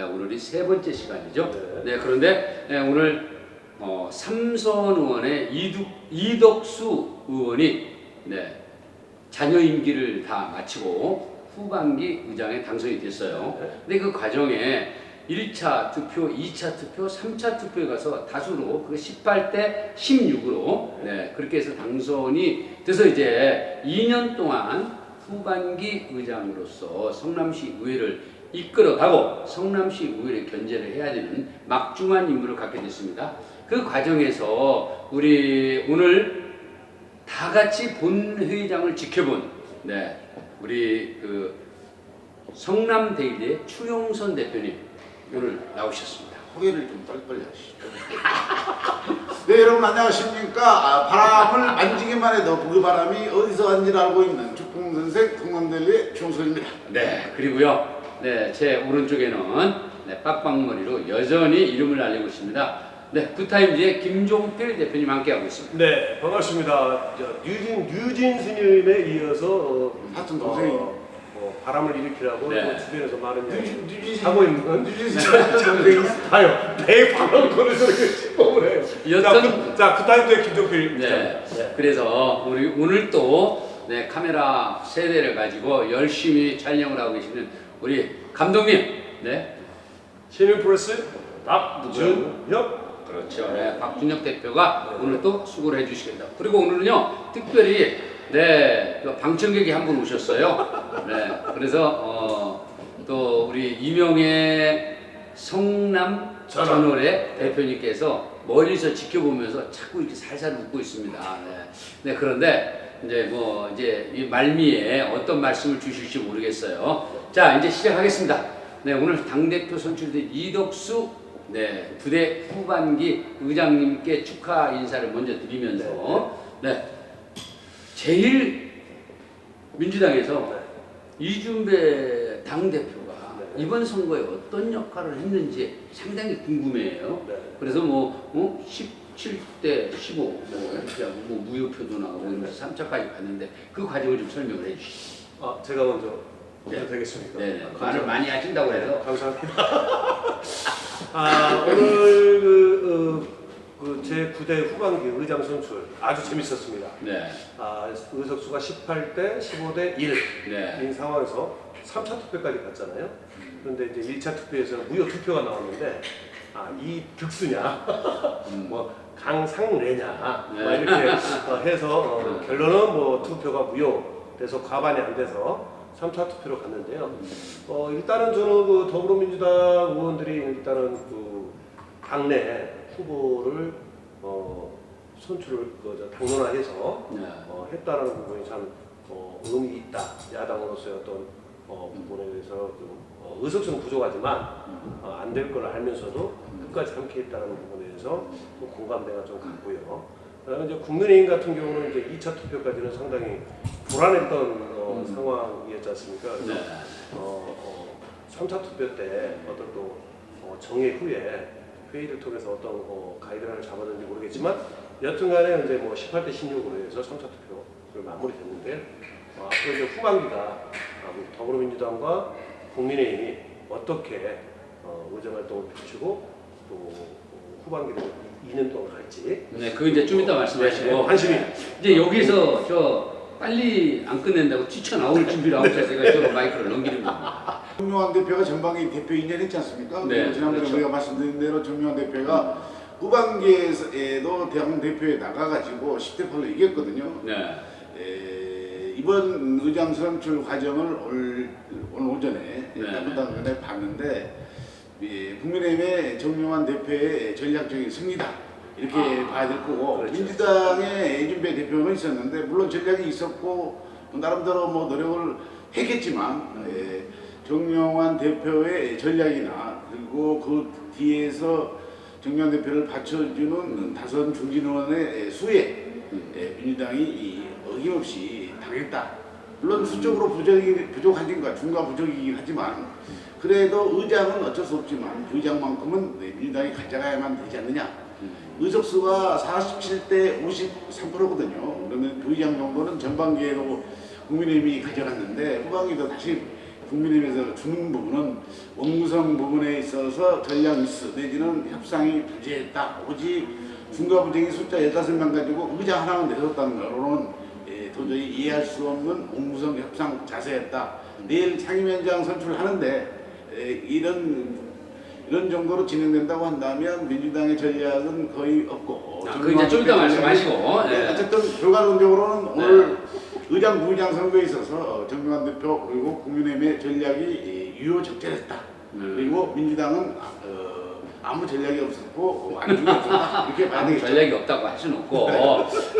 오늘이 세 번째 시간이죠. 네, 그런데 오늘 삼선 의원의 이덕수 의원이 자녀 임기를 다 마치고 후반기 의장에 당선이 됐어요. 근데 그 과정에 1차 투표, 2차 투표, 3차 투표에 가서 다수로 그 18대 16으로 그렇게 해서 당선이 돼서 이제 2년 동안 후반기 의장으로서 성남시 의회를 이끌어가고 성남시 의회를 견제를 해야 되는 막중한 임무를 갖게 됐습니다. 그 과정에서 우리 오늘 다 같이 본회의장을 지켜본 우리 그 성남데일리의 추영선 대표님 오늘 나오셨습니다. 소개를 좀 빨리빨리 하시죠. 네, 여러분 안녕하십니까. 바람을 만지기만 해도 그 바람이 어디서 왔는지 알고 있는 축풍선생 성남데일리의 추영선입니다. 네, 그리고요. 제 오른쪽에는 빡빡머리로 여전히 이름을 알리고 있습니다. 굿타임즈의 김종필 대표님 함께하고 있습니다. 네, 반갑습니다. 뉴진 스님에 이어서 사촌 동생이 바람을 일으키라고 주변에서 많은 뉴진 하고 있는 뉴진 동생이 아유, 배 방금 거리서 침범을 해요. 여튼 자, 굿타임즈의 김종필. 그래서 우리 오늘 또 카메라 세 대를 가지고 열심히 촬영을 하고 계시는 우리 감독님, 신일프레스 박준혁. 그렇죠. 박준혁 대표가 오늘 또 수고를 해주시겠다. 그리고 오늘은요 특별히 그 방청객이 한 분 오셨어요. 그래서 또 우리 이명애 성남 전월의 대표님께서 멀리서 지켜보면서 자꾸 이렇게 살살 웃고 있습니다. 그런데 이제 이 말미에 어떤 말씀을 주실지 모르겠어요. 자, 이제 시작하겠습니다. 오늘 당대표 선출된 이덕수 부대 후반기 의장님께 축하 인사를 먼저 드리면서 제일 민주당에서 이준배 당대표가 이번 선거에 어떤 역할을 했는지 상당히 궁금해요. 그래서 17대 15 이렇게 하고 무효표도 나오고 이러면서 3차까지 갔는데 그 과정을 좀 설명을 해주시죠. 제가 먼저 해도 되겠습니까? 말을 많이 하신다고 해서 감사합니다. 오늘 제 9대 후반기 의장 선출 아주 재밌었습니다. 의석수가 18대 15대 1인 상황에서 3차 투표까지 갔잖아요. 그런데 이제 1차 투표에서는 무효 투표가 나왔는데 이 득수냐, 강상래냐, 이렇게 해서 결론은 투표가 무효돼서 과반이 안 돼서 3차 투표로 갔는데요. 일단은 저는 더불어민주당 의원들이 일단은 당내 후보를 선출을 당론화해서 했다는 부분이 참 의미 있다. 야당으로서의 어떤 부분에 대해서 좀 의석수는 부족하지만 안 될 걸 알면서도 끝까지 함께 했다는 부분에 대해서 좀 공감대가 좀 갔고요. 그다음에 이제 국민의힘 같은 경우는 이제 2차 투표까지는 상당히 불안했던 상황이었지 않습니까? 그래서 3차 투표 때 어떤 또 정회 후에 회의를 통해서 어떤 가이드라인을 잡았는지 모르겠지만 여튼간에 이제 18대 16으로 해서 3차 투표를 마무리됐는데 앞으로 이제 후반기가 더불어민주당과 국민의힘이 어떻게 의정 활동을 펼치고 또 후반기를 2년 동안 갈지. 그거 이제 좀 이따 말씀하시고 관심이 이제 여기서 빨리 안 끝낸다고 뛰쳐나올 준비를 하고 제가 이쪽으로 마이크를 넘기는 겁니다. 정명환 대표가 전방위 대표 2년 했지 않습니까? 지난번에 그렇죠. 우리가 말씀드린 대로 정명환 대표가 후반기에도 당 대표에 나가가지고 10대 8로 이겼거든요. 이번 의장 선출 과정을 오늘 오전에 한번 봤는데 국민의힘의 정명환 대표의 전략적인 승리다 이렇게 봐야 될 거고, 그렇죠. 민주당의 이준배 대표는 있었는데 물론 전략이 있었고 나름대로 노력을 했겠지만 정명환 대표의 전략이나 그리고 그 뒤에서 정명환 대표를 받쳐주는 다선 중진 의원의 수에 민주당이 어김없이 당했다. 물론 수적으로 부족하긴가 중과 부족이긴 하지만 그래도 의장은 어쩔 수 없지만 의장만큼은 민주당이 가져가야만 되지 않느냐. 의석수가 47대 53%거든요. 그러면 의장 정도는 전반기에도 국민의힘이 가져갔는데 후반기도 다시 국민의힘에서 주는 부분은 원구성 부분에 있어서 전략 미스 내지는 협상이 부재했다. 오직 중과부쟁이 숫자 15명 가지고 의장 하나만 내줬다는 거로는 도저히 이해할 수 없는 원구성 협상 자세였다. 내일 상임위원장 선출하는데 이런 정도로 진행된다고 한다면 민주당의 전략은 거의 없고 그 이제 좀 이따 말씀하시고 어쨌든 결과론적으로는 오늘 의장 부의장 선거에 있어서 정명환 대표 그리고 국민의힘의 전략이 유효적절했다. 그리고 민주당은 아무 전략이 없었고 안중이 없었다. 이렇게 봐야 아무 되겠죠. 전략이 없다고 할 수는 없고.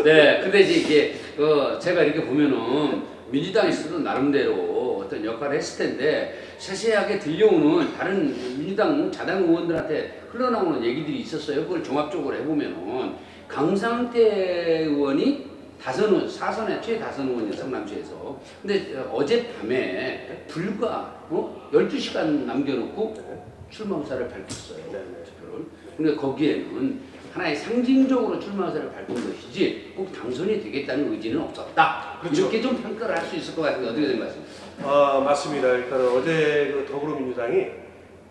네, 근데 이제 이게 제가 이렇게 보면은 민주당에서도 나름대로 어떤 역할을 했을 텐데 세세하게 들려오는 다른 민주당 자당 의원들한테 흘러나오는 얘기들이 있었어요. 그걸 종합적으로 해보면은 강상태 의원이 사선의 최다선 의원이에요, 성남시에서. 근데 어젯밤에 불과 12시간 남겨놓고 출마 의사를 밝혔어요. 투표를. 근데 거기에는 하나의 상징적으로 출마 의사를 밝힌 것이지 꼭 당선이 되겠다는 의지는 없었다. 그렇죠. 이렇게 좀 평가를 할 수 있을 것 같은데 어떻게 된 것 같습니까? 맞습니다. 일단 어제 그 더불어민주당이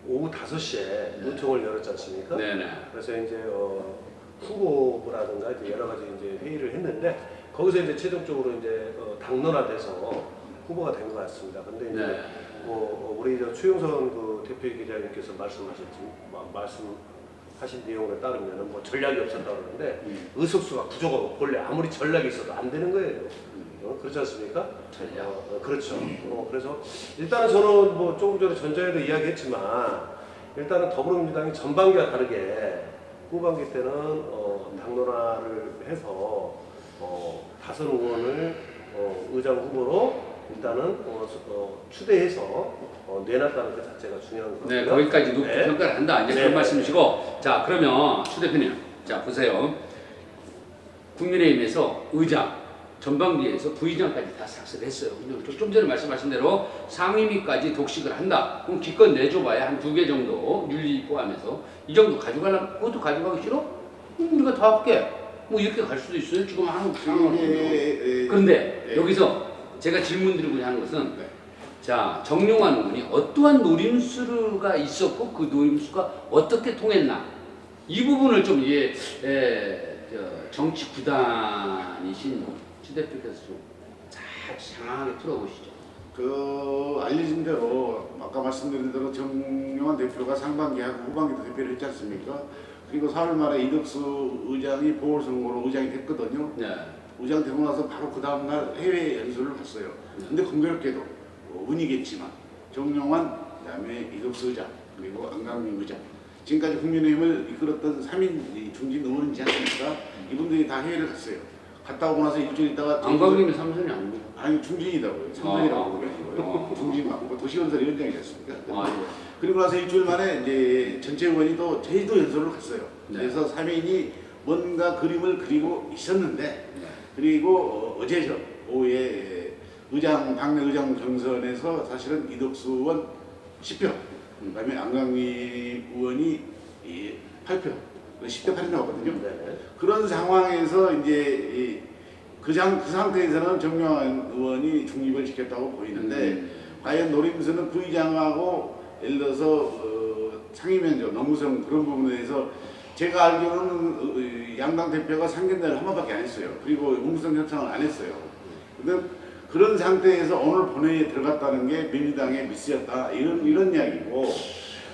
오후 5시에 의총을 열었지 않습니까? 네네. 그래서 이제 후보라든가 이제 여러 가지 이제 회의를 했는데 거기서 이제 최종적으로 이제 당론화돼서 후보가 된 것 같습니다. 근데 이제 네. 우리 최용선 그 대표 기자님께서 말씀하신 내용에 따르면 뭐 전략이 없었다 그러는데 의석수가 부족하고 본래 아무리 전략이 있어도 안 되는 거예요. 그렇지 않습니까? 전략. 그렇죠. 그래서 일단은 저는 뭐 조금 전에 전자에도 이야기했지만 일단은 더불어민주당이 전반기와 다르게 후반기 때는 당론화를 해서 다선 의원을 의장 후보로 일단은 추대해서 내놨다는 것 자체가 중요한 거고요. 네, 거기까지 높이 네. 평가를 한다. 이제 그런 말씀이시고, 자 그러면 추 대표님, 자 보세요. 국민의힘에서 의장, 전반기에서 부의장까지 다 삭스를 했어요. 좀 전에 말씀하신 대로 상임위까지 독식을 한다. 그럼 기껏 내줘봐야 한 2개 정도 윤리 포함해서 이 정도 가져가려면 그것도 가져가기 싫어? 우리가 다 할게. 뭐 이렇게 갈 수도 있어요. 지금 하는 상황은. 그런데 여기서 제가 질문드리고자 하는 것은 자 정용환 의원이 어떠한 노림수가 있었고 그 노림수가 어떻게 통했나 이 부분을 좀 정치 구단이신 추 대표께서 좀 잘 장황하게 풀어보시죠. 알려진 대로 아까 말씀드린 대로 정용환 대표가 상반기하고 후반기도 대표를 했지 않습니까? 그리고 4월 말에 이덕수 의장이 보궐선거로 의장이 됐거든요. 네. 의장 되고 나서 바로 그 다음날 해외 연수를 갔어요. 근데 공교롭게도 운이겠지만 정용환, 그다음에 이덕수 의장, 그리고 안강민 의장 지금까지 국민의힘을 이끌었던 3인 중진 의원이지 않습니까? 이분들이 다 해외를 갔어요. 갔다 오고 나서 일주일 있다가 안광님이 삼선이 아니고 아니 중진이라고요. 삼선이라고 그래요. 중진 맞고 도시건설 위원장이지 않습니까? 예. 그리고 나서 일주일 만에 이제 전체 의원이 또 제주도 연설을 갔어요. 네. 그래서 3인이 뭔가 그림을 그리고 있었는데 네. 그리고 어제 오후에 당내 의장 경선에서 사실은 이덕수 의원 10표, 그다음에 안강미 의원이 8표, 10대 8이 나왔거든요. 네. 그런 상황에서 이제 그 상태에서는 정명환 의원이 중립을 지켰다고 보이는데 과연 노림수는 부의장하고 예를 들어서 상임위원장, 노무성 그런 부분에 대해서 제가 알기로는 양당 대표가 상견례를 한 번밖에 안 했어요. 그리고 운구성 협상을 안 했어요. 근데 그런 상태에서 오늘 본회의에 들어갔다는 게 민주당의 미스였다. 이런 이야기고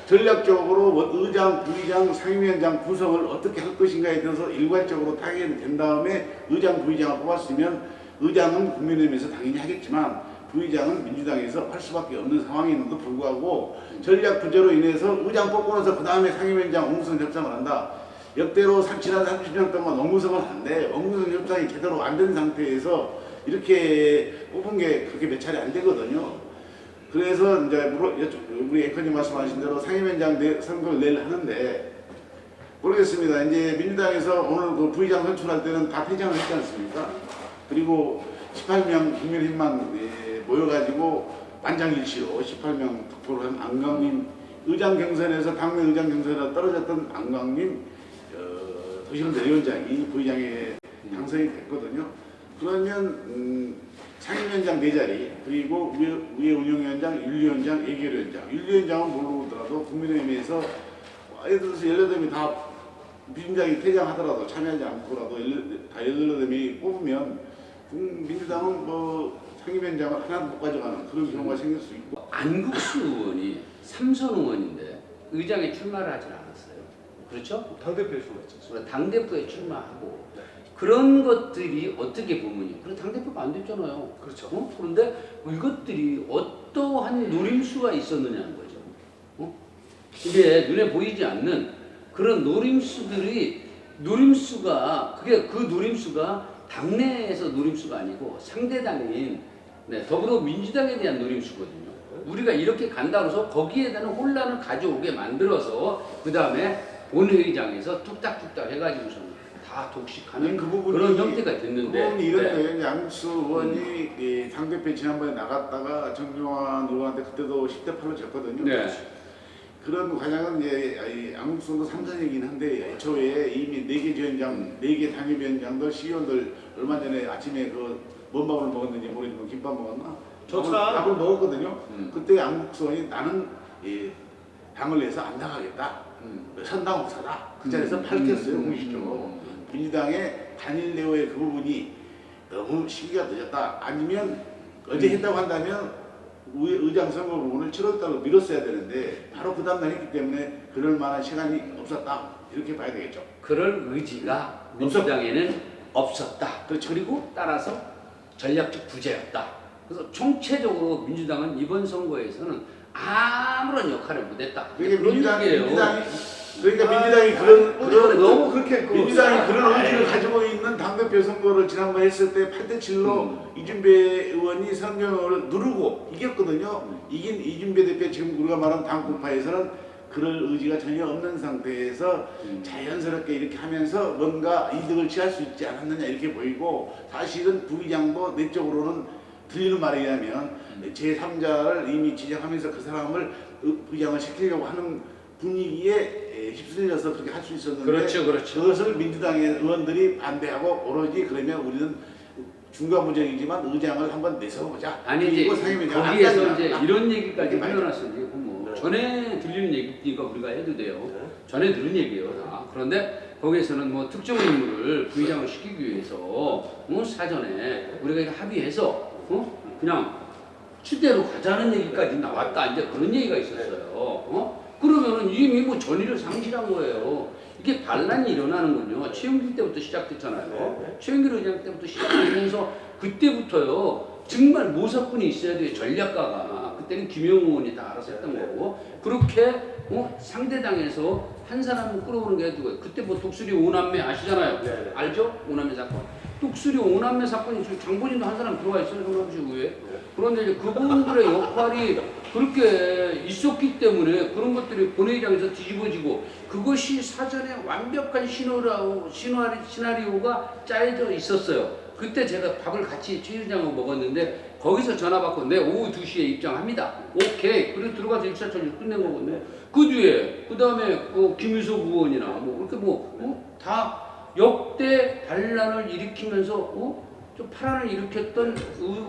전략적으로 의장, 부의장, 상임위원장 구성을 어떻게 할 것인가에 대해서 일괄적으로 타결된 다음에 의장, 부의장을 뽑았으면 의장은 국민의힘에서 당연히 하겠지만 부의장은 민주당에서 할 수밖에 없는 상황임에도 불구하고 전략 부재로 인해서 의장 뽑고 나서 그 다음에 상임위원장 원구성 협상을 한다. 역대로 지난 30년 동안 원구성은 안 돼. 원구성 협상이 제대로 안 된 상태에서 이렇게 뽑은 게 그렇게 몇 차례 안 되거든요. 그래서 이제 우리 앵커님 말씀하신 대로 상임위원장 선거를 내일 하는데 모르겠습니다. 이제 민주당에서 오늘 그 부의장 선출할 때는 다 퇴장을 했지 않습니까? 그리고 18명 국민의힘만 모여가지고 만장일치로 18명 득표를 한 안강림 의장 경선에서 당내 의장 경선에서 떨어졌던 안강림 도시건설 위원장이 부의장에 당선이 됐거든요. 그러면 상임위원장 4자리 그리고 위에 운영위원장, 윤리위원장, 예결위원장. 윤리위원장은 모르고 오더라도 국민의힘에서 예를 들어서 18명이 다 민주당이 퇴장하더라도 참여하지 않고라도 다 18명이 뽑으면 민주당은 뭐 상임위원장을 하나도 못 가져가는 그런 경우가 생길 수 있고. 안국수 의원이 삼선 의원인데 의장에 출마를 하진 않았어요. 그렇죠? 당대표에 출마했죠. 당대표에 출마하고 그런 것들이 어떻게 보면요. 그래 당대표가 안 됐잖아요. 그렇죠. 그런데 이것들이 어떠한 노림수가 있었느냐는 거죠. 이게 눈에 보이지 않는 그런 노림수가 그게 그 노림수가 당내에서 노림수가 아니고 상대당인 더불어민주당에 대한 노림수거든요. 우리가 이렇게 간다고 해서 거기에 대한 혼란을 가져오게 만들어서 그 다음에 본회의장에서 뚝딱뚝딱 해가지고서는 다 독식하는 그 부분이, 그런 형태가 됐는데. 그 부분이 이런 거예요. 양수 의원이 당대표 지난번에 나갔다가 정종환 의원한테 그때도 10대 8로 졌거든요. 네. 그런 과정은 이제 양국수도 삼선이긴 한데 애초에 이미 4개 지원장, 4개 당협위원장들, 시의원들 얼마 전에 아침에 뭔 밥을 먹었는지 모르겠지만 김밥 먹었나? 밥을 먹었거든요. 그때 양국수 의원이 나는 당을 내서 안 나가겠다. 선당 후사다. 그 자리에서 밝혔어요. 공식적으로. 민주당의 단일 대우의 그 부분이 너무 시기가 늦었다. 아니면 어제 했다고 한다면 의장 선거 부분을 7월달로 미뤘어야 되는데 바로 그 다음날 했기 때문에 그럴 만한 시간이 없었다. 이렇게 봐야 되겠죠. 그럴 의지가 민주당에는 없었다. 그렇죠. 그리고 따라서 전략적 부재였다. 그래서 총체적으로 민주당은 이번 선거에서는 아무런 역할을 못했다. 그러니까 그런 민주당이 얘기예요. 그런 너무 그렇게 민주당이 그런 의지를 가지고 있는 당대표 선거를 지난번 했을 때 8대 7로 이준배 의원이 선경을 누르고 이겼거든요. 이긴 이준배 대표 지금 우리가 말하는 당권파에서는 그럴 의지가 전혀 없는 상태에서 자연스럽게 이렇게 하면서 뭔가 이득을 취할 수 있지 않았느냐 이렇게 보이고, 사실은 부의장도 내적으로는 들리는 말에 의하면 제3자를 이미 지정하면서 그 사람을 부의장을 시키려고 하는 분위기에 휩쓸려서 그렇게 할 수 있었는데, 그렇죠. 그것을 민주당의 의원들이 반대하고 오로지 그러면 우리는 중간부정이지만 의장을 한번 내서보자. 아니 이제 상임위원장 거기에서 이제 이런 얘기까지 이렇게 흘러났어요. 뭐 전에 들리는 얘기니까 우리가 해도 돼요. 전에 들은 얘기예요. 다. 그런데 거기에서는 뭐 특정 인물을 부의장을 시키기 위해서 사전에 우리가 합의해서 그냥 추대로 가자는 얘기까지 나왔다. 이제 그런 얘기가 있었어요. 그러면은 이미 뭐 전의를 상실한 거예요. 이게 반란이 일어나는군요. 최영길 때부터 시작됐잖아요. 최영길 의장 때부터 시작하면서 그때부터요. 정말 모사꾼이 있어야 돼요. 전략가가. 그때는 김영우 의원이 다 알아서 했던 거고. 그렇게 상대당에서 한 사람을 끌어오는 게 누구예요? 그때 뭐 독수리 오남매 아시잖아요. 네. 알죠? 오남매 사건. 독수리 오남매 사건이 지금 장본인도 한 사람 들어와 있어요. 성남시구에. 그런데 이제 그분들의 역할이 그렇게 있었기 때문에 그런 것들이 본회의장에서 뒤집어지고, 그것이 사전에 완벽한 시나리오가 짜여져 있었어요. 그때 제가 밥을 같이 최 의장하고 먹었는데 거기서 전화 받고 네 오후 2시에 입장합니다. 오케이. 그래서 들어가서 1차 전지 끝낸 거거든요. 그 뒤에 그 다음에 김유석 의원이나 뭐 그렇게 다 역대 반란을 일으키면서 좀 파란을 일으켰던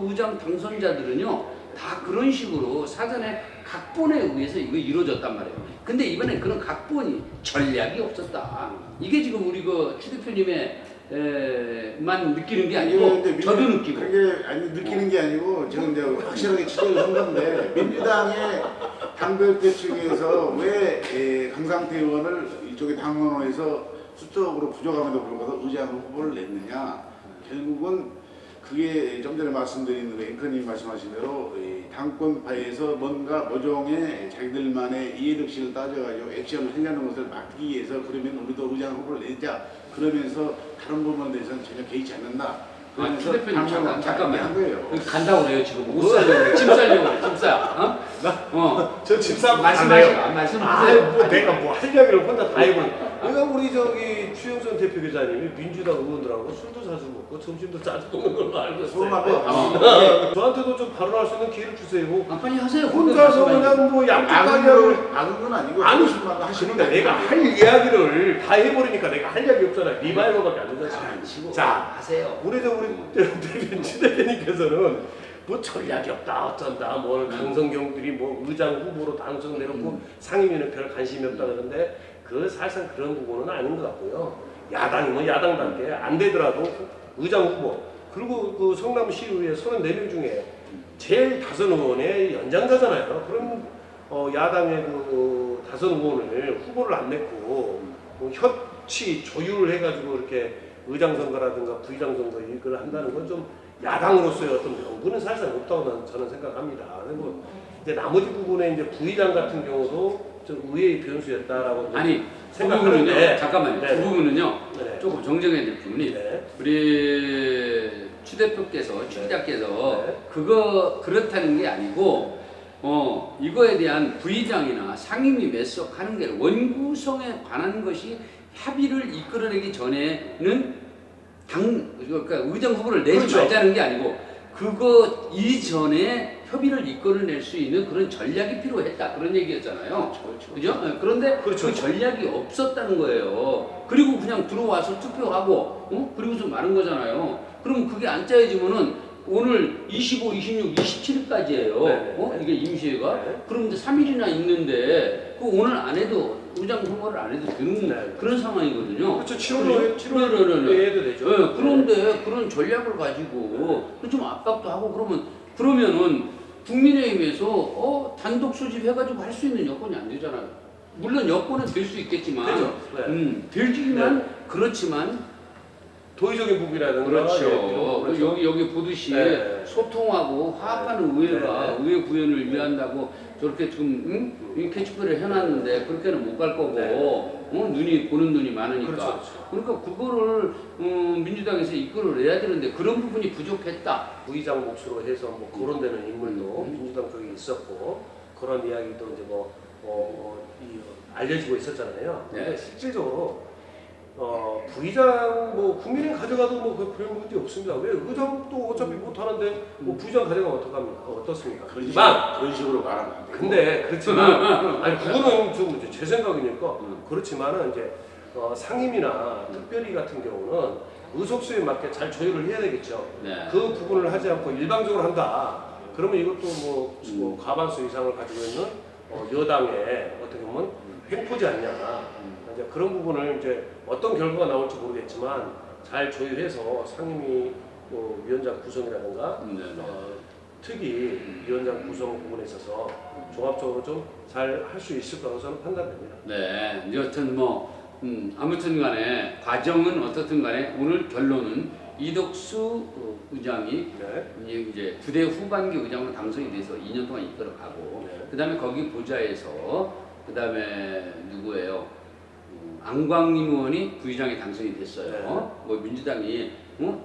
의장 당선자들은요 다 그런 식으로 사전에 각본에 의해서 이거 이루어졌단 말이에요. 근데 이번엔 그런 각본이 전략이 없었다. 이게 지금 우리 추 대표님의 만 느끼는 게 아니고 저도 느끼고. 그게 느끼는 게 아니고 지금 이제 확실하게 취재를 한 건데, 민주당의 당대표 측에서 왜 강상태 의원을 이쪽에 당원에서 수적으로 부족함에도 불구하고 의장 후보를 냈느냐. 결국은 그게 좀 전에 말씀드린 앵커님 말씀하신 대로 당권파에서 뭔가 모종의 자기들만의 이해득실을 따져가지고 액션을 하려는 것을 막기 위해서, 그러면 우리도 의장 후보를 내자 그러면서 다른 부분에 대해서는 전혀 개의치 않는다. 추 대표님 잠깐만요. 한 거예요. 간다고 그래요 지금. 못 살려고 찜 싸려고 그래. 찜 싸. 저 집사하고 말씀하세요. 뭐 내가 뭐 할 이야기를 혼자 다 해버려. 그러니까 우리 추영선 대표 기자님이 민주당 의원들하고 술도 자주 먹고 점심도 자주 먹는 걸로 알고 있어요. 저한테도 좀 발언할 수 있는 기회를 주세요. 빨리 하세요. 혼자서 그냥 뭐 양쪽가리를 악은 건 아니고 아니 하시는 그러니까 내가 할 이야기를 다 해버리니까 내가 할 이야기 없잖아. 리바이벌밖에 안 되잖아. 자 하세요. 우리 우리 추대표님께서는 뭐 전략이 없다 어쩐다 뭐 강성경들이 뭐 의장 후보로 당선되놓고 상임위는 별 관심이 없다 그러는데 그 사실상 그런 부분은 아닌 것 같고요. 야당이면 야당답게 안 되더라도 의장 후보 그리고 그 성남시의회 34명 중에 제일 다선 의원의 연장자잖아요. 그럼 야당의 그 다선 의원을 후보를 안 냈고 뭐 협치 조율을 해가지고 이렇게 의장 선거라든가 부의장 선거 이걸 한다는 건 좀 야당으로서의 어떤 명분은 사실상 없다고 저는 생각합니다. 그리고 이제 나머지 부분에 이제 부의장 같은 경우도 좀 의외의 변수였다라고 아니 그 생각하는데 부분은요. 잠깐만요. 네. 그 부분은요. 네. 조금 정정해야 될 부분이 네. 우리 추 대표께서 추 기자께서 네. 그거 그렇다는 게 아니고 이거에 대한 부의장이나 상임위 매석하는 게 원구성에 관한 것이 합의를 이끌어내기 전에는 그러니까 의장 후보를 내지 그렇죠. 말자는 게 아니고 그거 이전에 협의를 이끌어낼 수 있는 그런 전략이 필요했다 그런 얘기였잖아요. 그죠? 그런데 그렇죠. 그 전략이 없었다는 거예요. 그리고 그냥 들어와서 투표하고 그리고서 마는 거잖아요. 그럼 그게 안 짜여지면은 오늘 25, 26, 27일까지예요. 네. 이게 임시회가. 네. 그럼 이제 3일이나 있는데 그 오늘 안 해도 의장 선거를 안 해도 되는 네. 그런 상황이거든요. 그렇죠. 7월에 네. 해도 되죠. 네, 그런데 그런 전략을 가지고 좀 압박도 하고 그러면은 국민의힘에서 단독 수집해가지고 할 수 있는 여건이 안 되잖아요. 물론 여건은 될 수 있겠지만, 되죠. 네. 되지만 그렇지만 도의적인 부분이라든가 그렇죠. 그렇죠. 여기 보듯이 네. 소통하고 화합하는 의회가 네. 의회 구현을 위한다고 저렇게 지금 이 캐치표를 해놨는데 그렇게는 못 갈 거고 네. 눈이 보는 눈이 많으니까 그렇죠. 그러니까 그거를 민주당에서 이끌어내야 되는데 그런 부분이 부족했다. 부의장 몫으로 해서 뭐 거론되는 인물도 민주당 쪽에 있었고 그런 이야기도 이제 알려지고 있었잖아요. 근데 네. 실질적으로 부의장 뭐 국민이 가져가도 뭐 별 문제 없습니다. 왜 의장도 어차피 못 하는데 뭐 부의장 가져가면 어떻습니까? 그런 식으로 말하면 안 돼요. 근데 그렇지만 아니 그거는 좀 이제 제 생각이니까 그렇지만은 이제 상임이나 특별위 같은 경우는 의석수에 맞게 잘 조율을 해야 되겠죠. 네. 그 부분을 하지 않고 일방적으로 한다. 그러면 이것도 뭐 과반수 이상을 가지고 있는 여당의 어떻게 보면 횡포지 않냐. 이제 그런 부분을 이제 어떤 결과가 나올지 모르겠지만 잘 조율해서 상임위 위원장 구성이라든가 특위 위원장 구성 부분에 있어서 종합적으로 좀 잘 할 수 있을 거라고 저는 판단됩니다. 네, 여튼 아무튼 간에 과정은 어떻든 간에 오늘 결론은 이덕수 의장이 네. 이제 부대 후반기 의장으로 당선이 돼서 2년 동안 이끌어가고 네. 그다음에 거기 보좌에서 그다음에 누구예요? 안광림 의원이 부의장에 당선이 됐어요. 네. 뭐 민주당이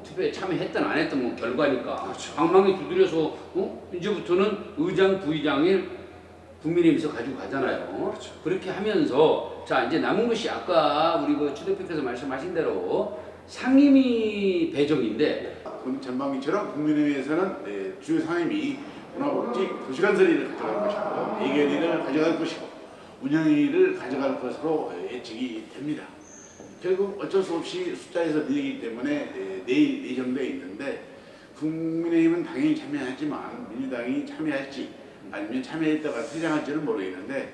투표에 참여했든 안 했든 뭐 결과니까 그렇죠. 방망이 두드려서 이제부터는 의장 부의장이 국민의힘에서 가지고 가잖아요. 그렇죠. 그렇게 하면서 자 이제 남은 것이 아까 우리 그 추 대표께서 말씀하신 대로 상임위 배정인데 그럼 전방위처럼 국민의힘에서는 주요 상임위 문화복지 도시건설위를 가져갈 것이고 예결위를 가져갈 것이고 운영위를 가져갈 것으로 예측이 됩니다. 결국 어쩔 수 없이 숫자에서 늘기 때문에 내일 예정되어 있는데 국민의힘은 당연히 참여하지만 민주당이 참여할지 아니면 참여했다가 퇴장할지는 모르겠는데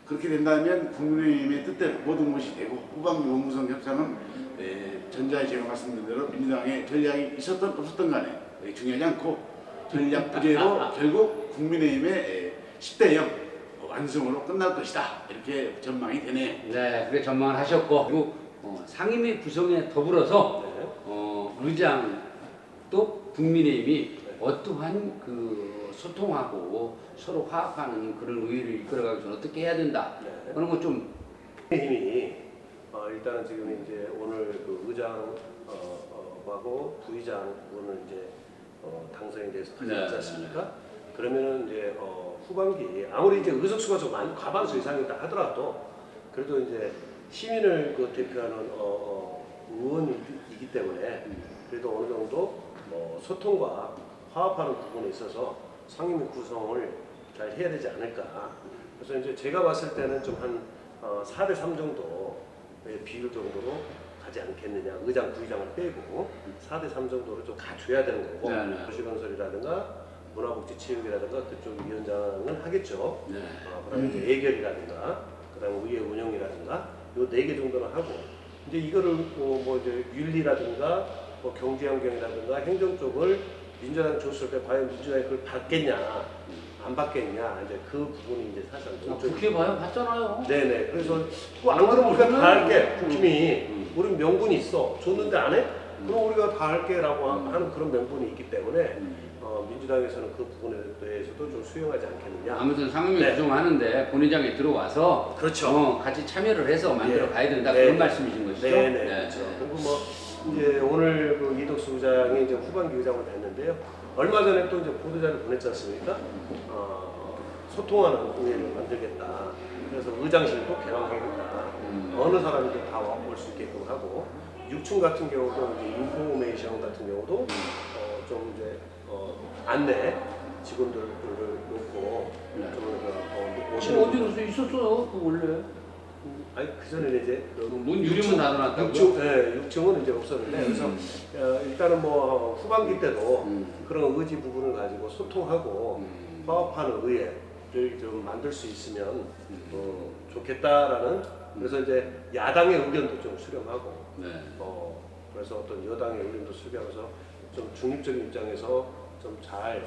그렇게 된다면 국민의힘의 뜻대로 모든 것이 되고 후반기 원구성 협상은 전자에 제가 말씀드린 대로 민주당의 전략이 있었던 없었던 간에 중요하지 않고 전략 부재로 결국 국민의힘의 10대 0 완승으로 끝날 것이다 이렇게 전망이 되네요. 네, 그렇게 전망을 하셨고 그리고 상임위 구성에 더불어서 의장 또 국민의힘이 어떠한 그 소통하고 서로 화합하는 그런 의회를 이끌어가기 위해서 어떻게 해야 된다 그런 거 좀 힘이 일단은 지금 이제 오늘 그 의장하고 부의장 오늘 이제 당선이 돼서 가지 않습니까? 그러면은 이제 후반기 아무리 이제 의석수가 좀 많이 과반수 이상이다 하더라도 그래도 이제 시민을 대표하는 의원이기 때문에 그래도 어느 정도 소통과 화합하는 부분에 있어서 상임위 구성을 잘 해야 되지 않을까. 그래서 이제 제가 봤을 때는 좀 한 4대 3 정도의 비율 정도로 가지 않겠느냐. 의장, 부의장을 빼고 4대3 정도로 좀 가줘야 되는 거고 네. 도시건설이라든가 문화복지체육이라든가 그쪽 위원장을 하겠죠. 네. 그다음에 이제 예결이라든가 그다음에 의회 운영이라든가 요 4개 정도는 하고 이제 이거를 뭐 이제 윤리라든가 뭐 경제환경이라든가 행정 쪽을 민주당 줬을 때 과연 민주당이 그걸 받겠냐 안 받겠냐 이제 그 부분이 이제 사실 국회 봐요, 봤잖아요. 네네. 그래서 안 그러면 우리가 다 할게. 국힘이 우리 명분이 있어. 줬는데 안 해? 그럼 우리가 다 할게라고 하는 그런 명분이 있기 때문에 민주당에서는 그 부분에 대해서도 좀 수용하지 않겠느냐. 아무튼 상임위 네. 구성하는데 본회의장에 들어와서 그렇죠. 같이 참여를 해서 만들어 예. 가야 된다 네. 그런 말씀이신 것이죠? 네네. 그렇죠. 그리고 뭐 이제 오늘 그 이덕수 의장이 이제 후반기 의장을 뵀는데요. 얼마 전에 또 이제 보도자를 보냈지 않습니까? 소통하는 의회를 만들겠다. 그래서 의장실도 개방하겠다. 어느 사람이든 다 와볼 수 있게끔 하고 6층 같은 경우도 이제 인포메이션 같은 경우도 좀 이제 안내 직원들을 놓고 네. 좀 지금 어디서 있었어요? 그 원래 아니 그 전에 이제 문 유리문 닫아놨다고요? 6층은 이제 없었는데 그래서 일단은 뭐 후반기 때도 그런 의지 부분을 가지고 소통하고 화합하는 의회를 좀 만들 수 있으면 좋겠다라는 그래서 이제 야당의 의견도 좀 수렴하고 네. 그래서 어떤 여당의 의견도 수렴해서 좀 중립적인 입장에서 좀 잘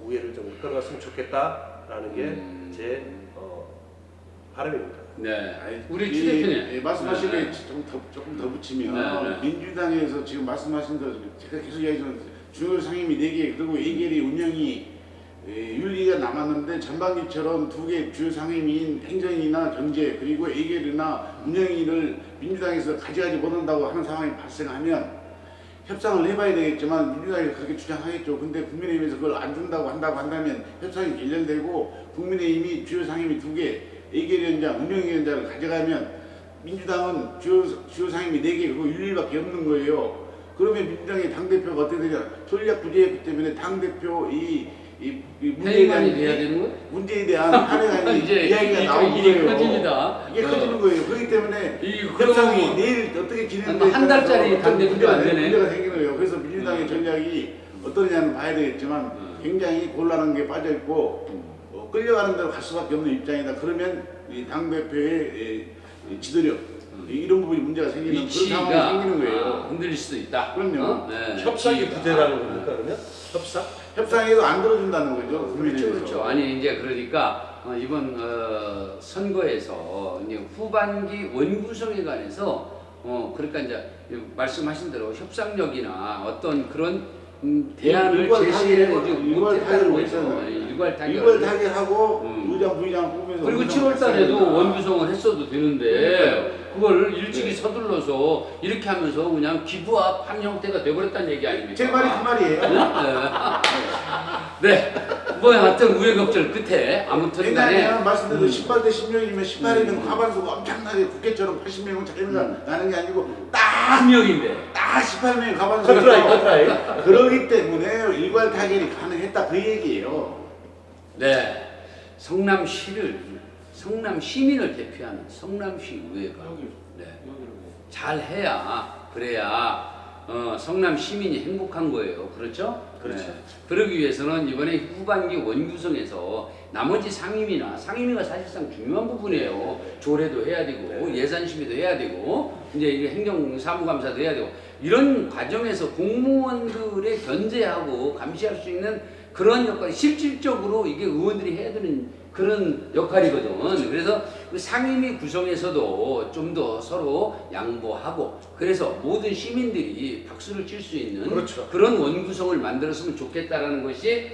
의회를 좀 이끌어갔으면 좋겠다라는 게 제 바람입니다. 네. 아니, 우리 추 대표님 말씀하신 네. 게 조금 더 붙이면 네, 네. 민주당에서 지금 말씀하신 대로 제가 계속 이야기하는 중요 상임위 4개 그리고 예결위 운영이 윤리가 남았는데 전반기처럼 2개 주요 상임위인 행정이나 경제 그리고 예결위나 운영위를 민주당에서 가져가지 못한다고 하는 상황이 발생하면 협상을 해봐야 되겠지만 민주당이 그렇게 주장하겠죠. 근데 국민의힘에서 그걸 안 준다고 한다면 협상이 결렬되고 국민의힘이 주요 상임위 2개 예결위원장, 운영위원장을 가져가면 민주당은 주요 상임위 4개 그리고 윤리밖에 없는 거예요. 그러면 민주당의 당대표가 어떻게 되냐. 전략 부재했기 때문에 당대표 이 회의만이 돼야 되는 거예요? 문제에 대한 한해간이 이제 이야기가 나오는 일이 거예요. 커집니다. 이게 커지는 거예요. 그렇기 때문에 그러면 협상이 내일 어떻게 진행될지 한 달짜리 당대표도 안 되네. 문제가 생기는 거예요. 그래서 민주당의 전략이 어떠냐는 봐야 되겠지만 굉장히 곤란한 게 빠져 있고 끌려가는 대로 갈 수밖에 없는 입장이다. 그러면 이 당 대표의 지도력 이런 부분이 문제가 생기는 그런 상황이 생기는 거예요. 흔들릴 수도 있다. 그럼요. 네. 협상이 위치가. 부재라는 겁니까 그러면? 협상? 협상에도 안 들어준다는 거죠. 국민의힘에서. 그렇죠. 아니 이제 그러니까 이번 선거에서 이제 후반기 원구성에 관해서 그러니까 이제 말씀하신 대로 협상력이나 어떤 그런 대안을 제시해 주지 못했다는 거죠. 일괄 타결하고 의장 부의장 뽑으면서 그리고 7월 달에도 원구성을 했어도 되는데 그걸 일찍이 서둘러서 이렇게 하면서 그냥 기부합한 형태가 돼버렸다는 얘기 아닙니까? 제 말이 그 말이에요. 네. 뭐 하여튼 우여곡절 끝에 아무튼 옛날에 간에 말씀드린 18대 16이면 18이면 과반수가 엄청나게 국회처럼 80명은 차이가 나는 게 아니고 딱 10명인데 딱 18명이 과반수가 커트라인. 그러기 때문에 일괄 타결이 가능했다 그 얘기예요. 네. 성남시를 성남 시민을 대표하는 성남시 의회가 네. 잘 해야 그래야 성남 시민이 행복한 거예요. 그렇죠? 그렇죠. 네. 그러기 위해서는 이번에 후반기 원구성에서 나머지 상임위가 사실상 중요한 부분이에요. 조례도 해야 되고 예산 심의도 해야 되고 이제 이게 행정사무감사도 해야 되고 이런 과정에서 공무원들의 견제하고 감시할 수 있는 그런 역할이 실질적으로 이게 의원들이 해야 되는 그런 역할이거든. 그래서 그 상임위 구성에서도 좀 더 서로 양보하고 그래서 모든 시민들이 박수를 칠 수 있는 그렇죠. 그런 원구성을 만들었으면 좋겠다라는 것이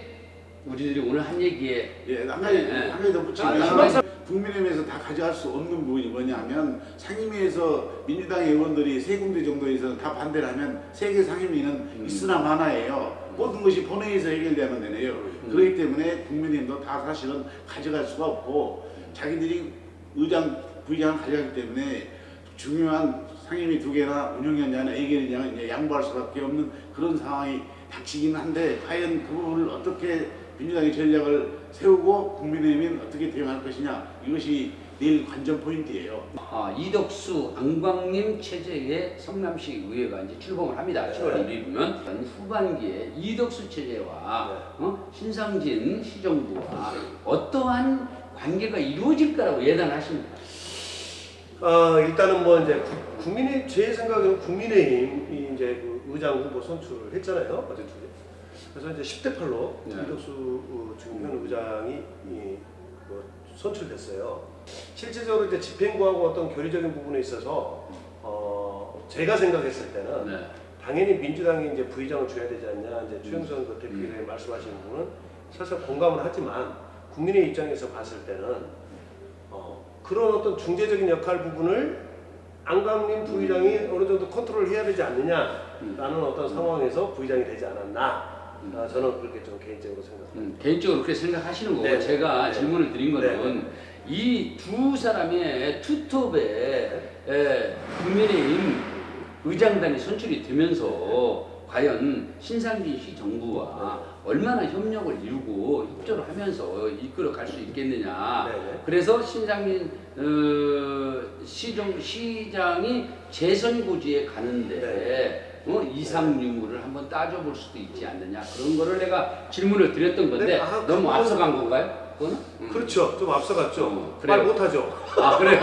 우리들이 오늘 한 얘기에 한 가지 더 붙이면 국민의힘에서 다 가져갈 수 없는 부분이 뭐냐면 상임위에서 민주당 의원들이 3군데 정도에서 다 반대를 하면 3개 상임위는 있으나 마나예요. 모든 것이 본회의에서 해결되면 되네요. 그렇기 때문에 국민의힘도 다 사실은 가져갈 수가 없고 자기들이 의장, 부의장을 가져가기 때문에 중요한 상임위 2개나 운영위원장이나 예결위원장은 양보할 수밖에 없는 그런 상황이 닥치긴 한데 과연 그 부분을 어떻게 민주당의 전략을 세우고 국민의힘은 어떻게 대응할 것이냐 이것이 내일 관전 포인트예요. 이덕수 안광림 체제의 성남시 의회가 이제 출범을 합니다. 7월 1일이면 후반기에 이덕수 체제와 신상진 시정부와 어떠한 관계가 이루어질까라고 예단하십니까? 일단은 뭐 이제 국민의 제 생각에는 국민의힘이 이제 그 의장 후보 선출을 했잖아요. 어제 주에. 그래서 이제 10대 8로 네. 이덕수 지금 현 의장이 선출됐어요. 실질적으로 이제 집행부하고 어떤 교리적인 부분에 있어서 제가 생각했을 때는 네. 당연히 민주당이 이제 부의장을 줘야 되지 않냐. 이제 최영선 그 대표님이 말씀하시는 부분은 사실 공감을 하지만 국민의 입장에서 봤을 때는 그런 어떤 중재적인 역할 부분을 안광림 부의장이 어느 정도 컨트롤 해야 되지 않느냐라는 어떤 상황에서 부의장이 되지 않았나. 저는 그렇게 좀 개인적으로 생각합니다. 개인적으로 그렇게 생각하시는 거고 네. 제가 네. 질문을 드린 거는 네. 이 두 사람의 투톱에 국민의힘 의장단이 선출이 되면서 과연 신상진 시 정부와 얼마나 협력을 이루고 협조를 하면서 이끌어 갈 수 있겠느냐. 네. 그래서 신상진 시장이 재선 고지에 가는데 이상유무를 한번 따져볼 수도 있지 않느냐. 그런 거를 내가 질문을 드렸던 건데 네, 너무 앞서간 건가요? 그거는? 그렇죠. 좀 앞서갔죠. 그래요. 말 못하죠. 그래요?